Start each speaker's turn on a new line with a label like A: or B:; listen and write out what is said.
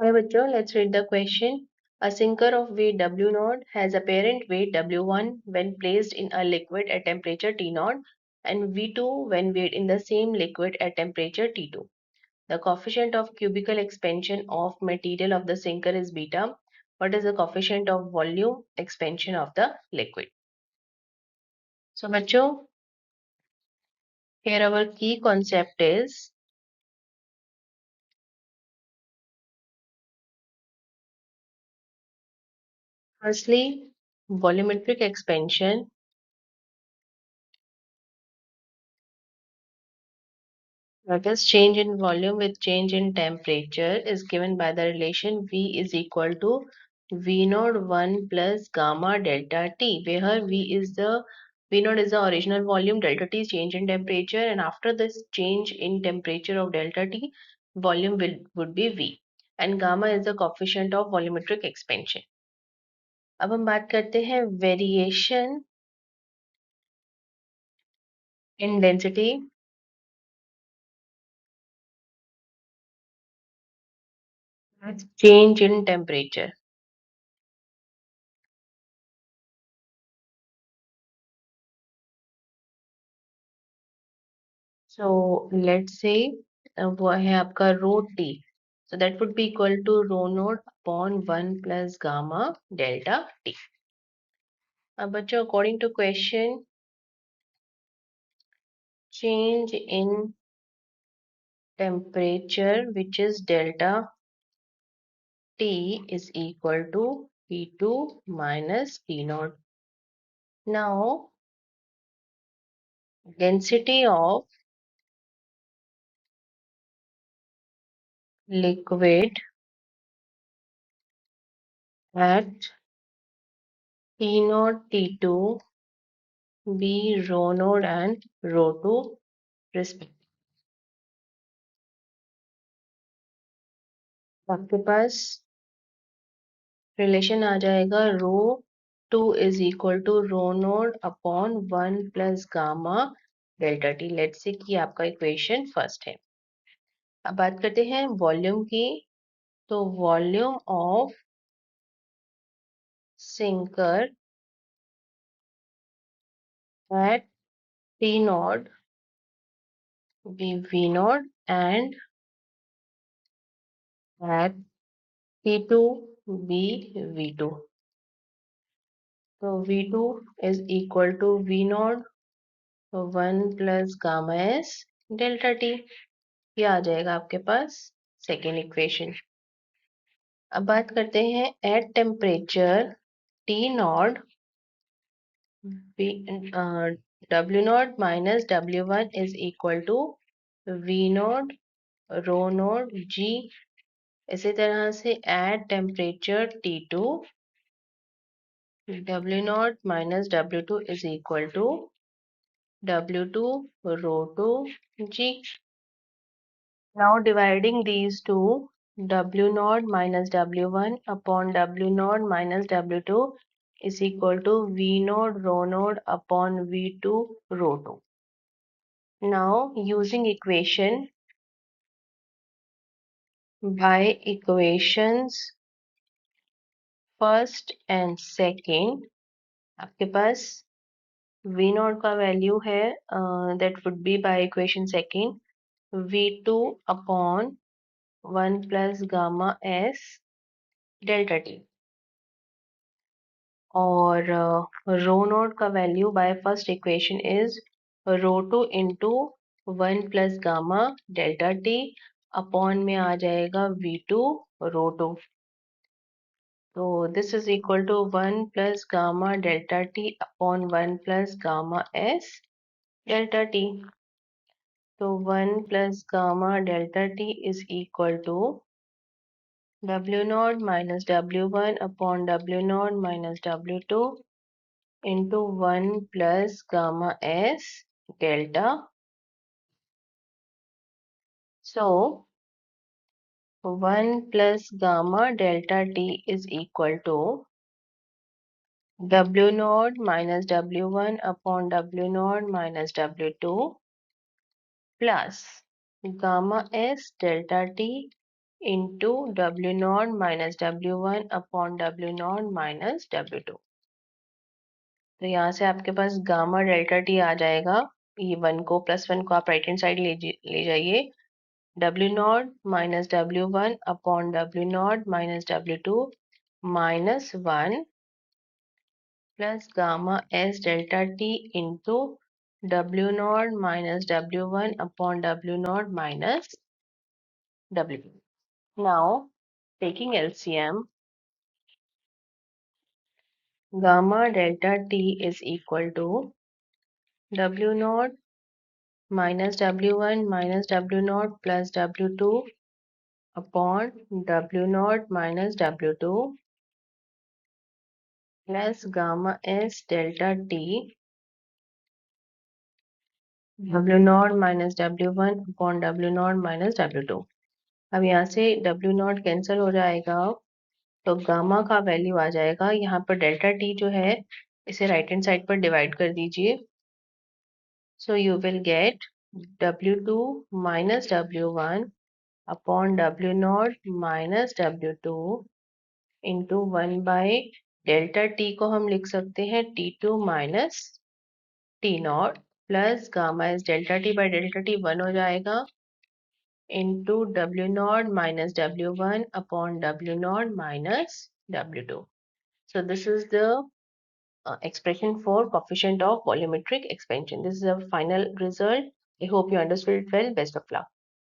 A: Hi bachcho, let's read the question. A sinker of weight W0 has apparent weight W1 when placed in a liquid at temperature T0 and V2 when weighed in the same liquid at temperature T2. The coefficient of cubical expansion of material of the sinker is beta. What is the coefficient of volume expansion of the liquid? So bachcho, here our key concept is firstly volumetric expansion. That is, change in volume with change in temperature is given by the relation V is equal to V naught 1 plus gamma delta T, where V naught is the original volume, delta T is change in temperature, and after this change in temperature of delta T, would be V, and gamma is the coefficient of volumetric expansion. अब हम बात करते हैं variation in density change in temperature. So let's say वो है आपका rho T. So that would be equal to rho naught upon 1 plus gamma delta t. अब बच्चों according to question, change in temperature which is delta t is equal to P2 minus P naught. Now density of liquid at T naught T2 be rho naught and rho 2 respectively. आपके पास relation आ जाएगा rho two is equal to rho naught upon 1 plus gamma delta T. Let's say कि आपका equation first है. अब बात करते हैं वॉल्यूम की. तो volume of sinker at T naught be V naught and at T two be V two. तो V two is equal to V naught 1 plus gamma S delta T. ये आ जाएगा आपके पास सेकेंड इक्वेशन. अब बात करते हैं at temperature T naught W naught minus W1 is equal to V naught rho naught G. इसी तरह से at temperature T2 W naught minus W2 is equal to W2 rho 2 G. Now dividing these two, W naught minus W1 upon W naught minus W2 is equal to V naught rho naught upon V2 rho 2. Now using equation by equations first and second, आपके पास V naught का value है that would be by equation second V2 upon 1 plus gamma S delta T. और rho naught का value by first equation is rho two into 1 plus gamma delta T upon में आ जाएगा V2 rho 2. तो this is equal to 1 plus gamma delta T upon 1 plus gamma S delta T. तो 1 plus gamma delta T is equal to W naught minus W1 upon W naught minus W2 into 1 plus gamma S delta. So 1 plus gamma delta T is equal to W naught minus W1 upon W naught minus W2 plus gamma S delta T into W naught minus W1 upon W naught minus W2। तो यहाँ से आपके पास gamma delta T आ जाएगा। ये +1 को आप right hand side ले जाइए। W naught minus W1 upon W naught minus W2 minus 1 plus gamma S delta T into W naught minus W1 upon W naught minus W2। Now, taking LCM, gamma delta T is equal to W naught minus W1 minus W naught plus W2 upon W naught minus W2 plus gamma S delta T W naught minus W1 upon W naught minus W2। अब यहाँ से W naught cancel हो जाएगा, तो gamma का value आ जाएगा। यहाँ पर डेल्टा टी जो है इसे राइट हैंड साइड पर डिवाइड कर दीजिए। So you will get W2 minus W1 upon W naught minus W2 into 1 by delta T को हम लिख सकते हैं T2 minus T naught plus gamma इस delta T by delta T 1 हो जाएगा into W naught minus W1 upon W naught minus W2। So this is the expression for coefficient of volumetric expansion. This is the final result. I hope you understood it well. Best of luck.